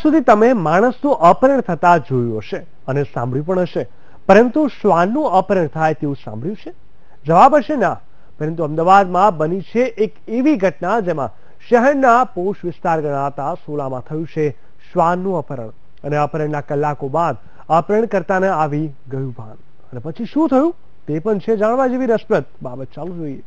સુધી તમે માણસનું અપહરણ થતા જોયું હશે અને સાંભળ્યું પણ હશે, પરંતુ શ્વાનનું અપહરણ થાય તેવું સાંભળ્યું છે? જવાબ હશે ના. પરંતુ અમદાવાદમાં બની છે એક એવી ઘટના જેમાં શહેરના પોશ વિસ્તાર ગણાતા સોલામાં થયું છે શ્વાનનું અપહરણ. અને અપહરણના કલાકો બાદ અપહરણકર્તાને આવી ગયું ભાન. અને પછી શું થયું તે પણ છે જાણવા જેવી રસપ્રદ બાબત. ચાલુ જોઈએ.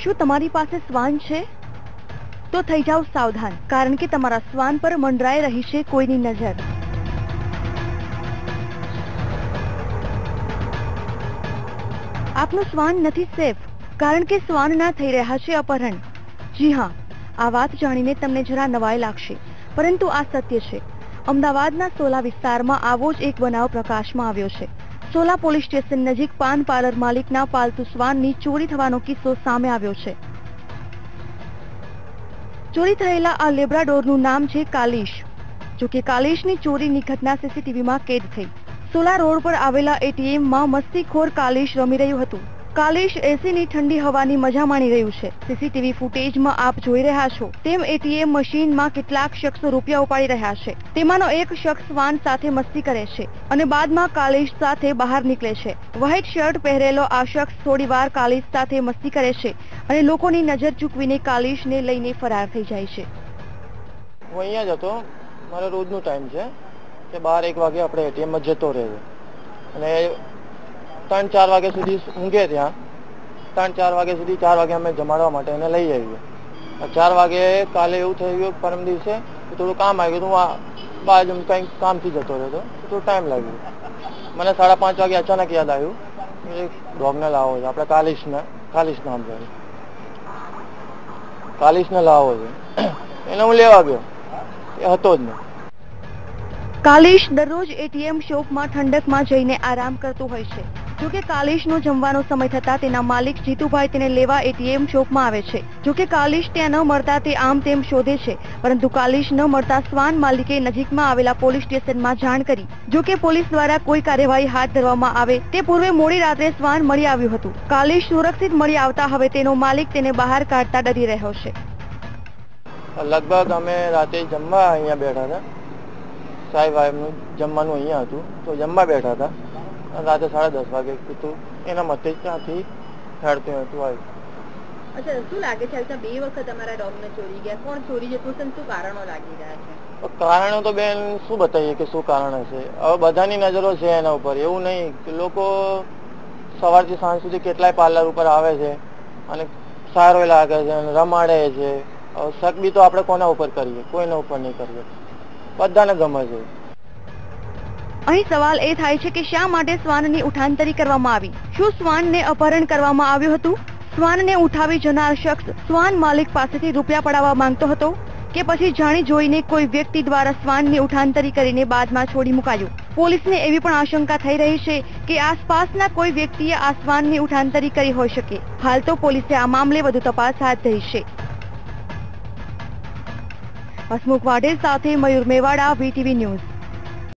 શું તમારી પાસે શ્વાન છે? તો થઈ જાવ સાવધાન, કારણ કે તમારા શ્વાન પર મંડરાઈ રહી છે કોઈની નજર. આપનું શ્વાન નથી સેફ, કારણ કે શ્વાનના થઈ રહ્યા છે અપહરણ. જી હા, આ વાત જાણીને તમને જરા નવાઈ લાગશે, પરંતુ આ સત્ય છે. અમદાવાદના સોલા વિસ્તારમાં આવો જ એક બનાવ પ્રકાશમાં આવ્યો છે. સોલા પોલીસ સ્ટેશન નજીક પાન પાર્લર માલિકના પાલતુ શ્વાનની ચોરી થવાનો કિસ્સો સામે આવ્યો છે. ચોરી થયેલા આ લેબ્રાડોરનું નામ છે કાલિશ. જોકે કાલિશની ચોરીની ઘટના સીસીટીવીમાં કેદ થઈ. સોલા રોડ પર આવેલા એટીએમમાં મસ્તીખોર કાલિશ રમી રહ્યું હતું. કાલિશ એસીની ઠંડી હવાની મજા માણી રહ્યું છે. સીસીટીવી ફૂટેજમાં આપ જોઈ રહ્યા છો તેમ એટીએમ મશીનમાં કેટલાક શખ્સો રૂપિયા ઉપાડી રહ્યા છે. તેમાંનો એક શખ્સ શ્વાન સાથે મસ્તી કરે છે અને બાદમાં કાલિશ સાથે બહાર નીકળે છે. વ્હાઇટ શર્ટ પહેરેલો આ શખ્સ થોડીવાર કાલિશ સાથે મસ્તી કરે છે અને લોકોની નજર ચૂકવીને કાલિશને લઈને ફરાર થઈ જાય છે. હું અહીંયા જ હતો. મારો રોજનો ટાઈમ છે કે 12-1 વાગે આપણે એટીએમમાં જતો રહે અને 3-4 વાગ્યા સુધી ઊંઘે ત્યાં. 3-4 વાગ્યા સુધી 4 વાગે અમે જમાડવા માટે એને લઈ આવીએ. 4 વાગે કાલે એવું થઈ ગયું, પરમ દિવસે થોડું કામ આવી ગયું. હું બાજુ કંઈક કામથી જતો રહ્યો હતો, થોડું ટાઈમ લાગ્યો. મને 5:30 વાગે અચાનક યાદ આવ્યું કે ડોગને લાવો છે આપણે. કાલિશ નામ છે, કાલિશને લાવો છે. એને હું લેવા ગયો, એ હતો જ નહીં. કાલિશ દરરોજ એટીએમ શોપમાં ઠંડકમાં જઈને આરામ કરતો હોય છે. જોકે કાલિશનો જમવાનો સમય થતા તેના માલિક જીતુભાઈ તેને લેવા એટીએમ શોપમાં આવે છે. જોકે કાલિશ ત્યાં ન મળતા તે આમ તેમ શોધે છે, પરંતુ કાલિશ ન મળતા શ્વાન માલિકે નજીકમાં આવેલા પોલીસ સ્ટેશનમાં જાણ કરી. જોકે પોલીસ દ્વારા કોઈ કાર્યવાહી હાથ ધરવામાં આવે તે પૂર્વે મોડી રાત્રે શ્વાન મળી આવ્યું હતું. કાલિશ સુરક્ષિત મળી આવતા હવે તેનો માલિક તેને બહાર કાઢતા ડરી રહ્યો છે. લગભગ અમે રાતે જમવા અહીંયા બેઠા હતા. સાહેબનું જમવાનું અહીંયા હતું, તો જમવા બેઠા હતા. રાતે 10:30 વાગે કીધું એના મતે ત્યાંથી હેડતું આવ્યું. અચ્છા, શું લાગે છે 2 વખત અમારા ડોગને ચોરી ગયા? કોણ ચોરી જતું છે? શું કારણો લાગી રહ્યા છે? કારણો તો બેન શું બતાવીએ કે શું કારણ હશે. હવે બધાની નજરો છે એના ઉપર. એવું નહીં કે લોકો સવારથી સાંજ સુધી કેટલાય પાર્લર ઉપર આવે છે અને સારો લાગે છે અને રમાડે છે. શક બી તો આપણે કોના ઉપર કરીએ? કોઈના ઉપર નહીં કરીએ. બધાને ગમે છે. અહીં સવાલ એ થાય છે કે શા માટે શ્વાનની ઉઠાંતરી કરવામાં આવી? શું શ્વાનને અપહરણ કરવામાં આવ્યું હતું? શ્વાનને ઉઠાવી જનાર શખ્સ શ્વાન માલિક પાસેથી રૂપિયા પડાવવા માંગતો હતો કે પછી જાણી જોઈને કોઈ વ્યક્તિ દ્વારા શ્વાનની ઉઠાંતરી કરીને બાદમાં છોડી મુકાયું? પોલીસને એવી પણ આશંકા થઈ રહી છે કે આસપાસના કોઈ વ્યક્તિએ આ શ્વાનની ઉઠાંતરી કરી હોઈ શકે. હાલ તો પોલીસે આ મામલે વધુ તપાસ હાથ ધરી છે. હસમુખ વાઢેર સાથે મયુર મેવાડા, વીટીવી ન્યૂઝ.